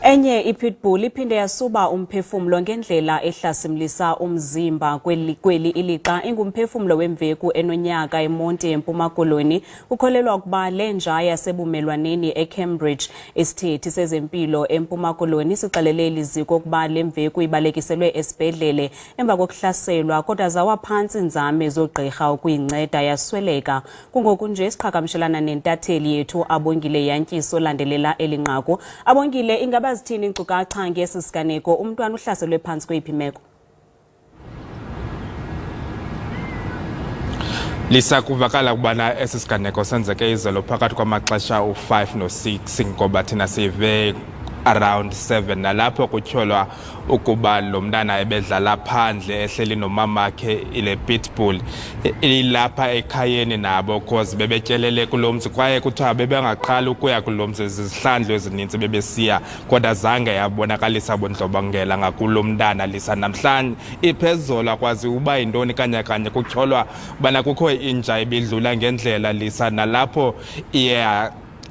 Enye iPitbull iphinde yasuba umphefumlo ngendlela ehlasimlisa umzimba kweli ilixa ingumphefumlo wemveku enonyaka eMonti eMpuma Koloni. Kukholelwa ukuba lenja yeyasebumelwaneni eCambridge. Isithethi sezempilo eMpuma Koloni sixelele eliziko ukuba lemveku ibalekiselwe esibhedlele emva kokuhlaselwa kodwa zawa phantsi inzame zogqirha ukuyinceda yasweleka. Kungoku nje isiqhagamshelana nentatheli yethu u-Abongile yankiso landelela elinqaku. Abongile, ingaba zithini inkcukacha ngesi siganeko umntwana uhlaselwe phantsi kweyiphi imeko? Lisakuvakala ukubana esi siganeko senzeke izolo phakathi kwamaxesha u-5 no-6 ngoba thina sive around 7 nalapho kutyholwa ukuba lo mntana ebedlala phandle ehleli nomamakhe ile pitbull ilapha ekhayeni nabo cause bebetyelele kulo mzi kwaye kuthiwa bebengaqali ukuya kulo mzi izihlandlo ezininzi bebesiya kodwa zange yabonakalisa bundlobongela ngakulo mntana lisa namhlanje iphezolo akwazi uba yintoni kanye kutyholwa ubana kukho inja ebidlula ngendlela lisa nalapho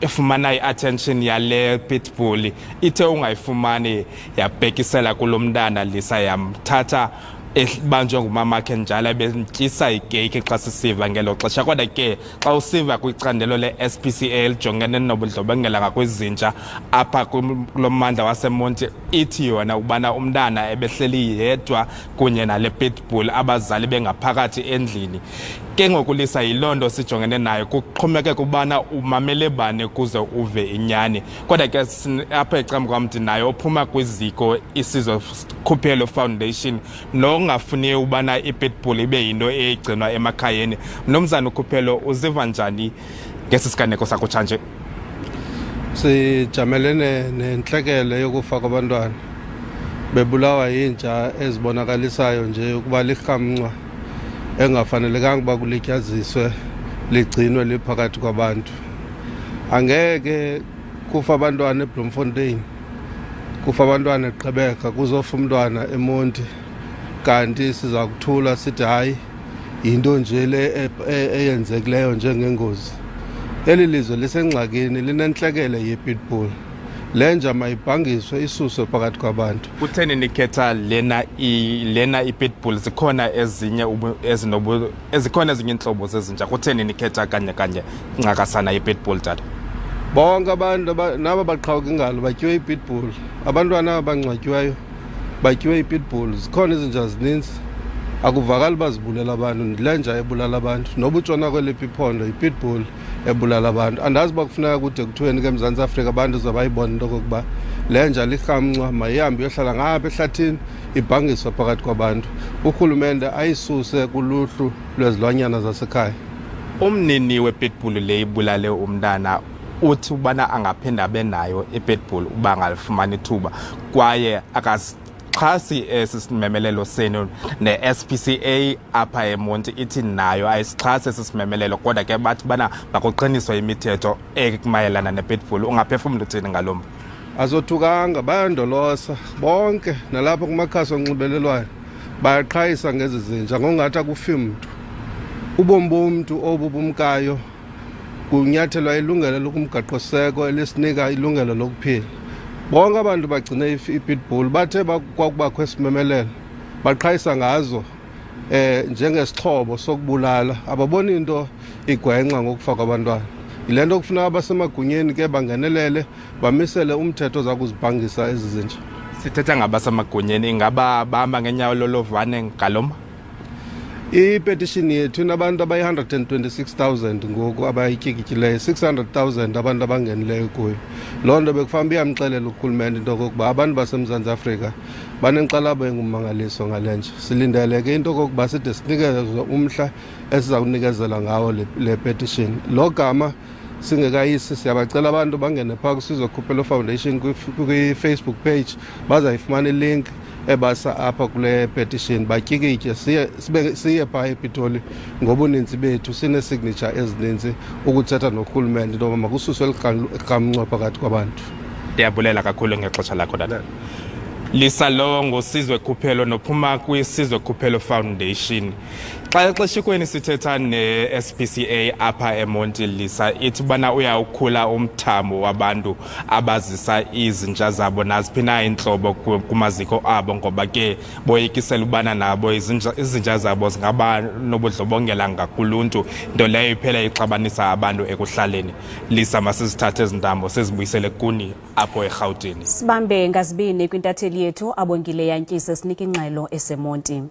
ifumana i-attention yale pitbull ithe ungayifumani yabhekisela kulo mntana lisa yamthatha ebanjwe ngumamakhe njalo bemtyisa ikeyiki xa sisiva ngelo xesha kodwa ke xa usiva kwicandelo le-SPCA elijongene nobundlobongela ngakwezinja apha kulo mmandla waseMonti ithi yona ubana umntana ebehleli yedwa kunye nale pitbull abazali bengaphakathi endlini. Ke ngokulisa yiloo nto sijongene nayo kuxhomekeka ubana umamele bani kuze uve inyani kodwa ke apha ecambi kwam ndinayo ophuma kwiziko isizokhuphelwa foundation nongafuni ubana ipitbull ibe yinto egcinwa emakhayeni. Mnumzana Ukhuphelo, uziva njani ngesi siganeko sakutshanje? Sijamelene nentlekele yokufa kwabantwana bebulawa yinja ezibonakalisayo nje ukuba lirhamncwa engafanelekanga uba kulityaziswe ligcinwe liphakathi kwabantu. Angeke kufa abantwana eBloemfontein, kufa abantwana eGqeberha, kuzofa umntwana eMonti, kanti siza kuthula sithi hayi yinto nje le eyenzekileyo njengengozi. Eli lizwe lisengxakini, linentlekele yepitbull. Lenja mayibhangiswe isuswe phakathi kwabantu. Kutheni nikhetha lena ipitbull? Zikhona ezinye ezikhona ezinye intlobo zezinja, kutheni nikhetha kanye ncakasana ipitbull tata? Bonke abantu naba baqhawuka ingalo batyiwe ipitbull, abantwana abangcwatywayo batyiwe ipitbull. Zikhona izinja zininzi, akuvakali bazibulela abantu. Lenja ebulala abantu, noba utshona kweliphi iphondo ipitbull ebulala abantu. Andazi uba kufuneka kude kuthiweni ke eMzantsi Afrika abantu zabayibona into kokuba lenja lirhamncwa mayihambe iyohlala ngapha ehlathini ibhangiswa phakathi kwabantu. Urhulumente ayisuse kuluhlu lwezilwanyana zasekhaya. Umnini wepitbull le ibulale umntana uthi ubana angaphinda abe nayo ipitbull uba angalifumani ithuba kwaye xhasi esisimemelelo senu ne-SPCA apha eMonti ithi nayo ayisixhasi esisimemelelo kodwa ke bathi bana bakuqiniswe imithetho ekumayelana nepitbull. Ungaphefumla uthini ngalomba? Azothukanga, bayandolosa bonke nalapha kumakhasi onxibelelwano bayaqhayisa ngezi zinja ngongathi akufi mntu. Ubomi bomntu obubumkayo kunyathelwa ilungelo lokumgaqoseko elisinika ilungelo lokuphila. Bonke abantu bagcine ipitbull bathe kwakubakho esimemelelo baqhayisa ngazo njengesixhobo sokubulala. Ababoni into igwenxa ngokufa kwabantwana. Yile nto kufuneka abasemagunyeni ke bangenelele bamisele umthetho za kuzibhangisa ezi zinja. Sithetha ngabasemagunyeni, ingaba bahamba ngenyawo lolovane ngaloma? Ipetition yethu inabantu abayi-126,000 ngoku abayityikityileyo, 600,000 abantu abangenileyo kuyo. Loo nto bekufanele iyamxelela urhulumente into kokuba abantu baseMzantsi Afrika banenkxalabo engummangaliso ngale nje. Silindele ke into kokuba side sinikezwe umhla esiza kunikezela ngawo le petition. Lo gama singekayisi siyabacela abantu bangene phaa kwiSizwe Foundation kwi-Facebook page bazayifumana ilink ebasa apha kule petition batyikitye siye phaa ePitoli ngobuninzi bethu sinesignature ezininzi ukuthetha norhulumente into yoba makususwe elirhamncwa phakathi kwabantu. Ndiyabulela kakhulu ngexesha lakho dada. Lisa lo ngosizwe Kukholelwa nophuma kwisizwe Kukholelwa Foundation. Xa xeshikweni sithetha ne-SPCA apha eMonti Lisa ithi bana uyawukhula umthamo wabantu abazisa izinja zabo naziphi na intlobo kumaziko abo ngoba ke boyikisela ubana nabo izinja zabo zingaba nobudlobongela ngakuluntu nto leyo iphela ixabanisa abantu ekuhlaleni. Lisa masizithathe ezindambo sizibuyisele kuni apho eRhawutini. Sibambe ngazibini kwintatheli yethu Abongile yantyise sinika ingxelo eseMonti.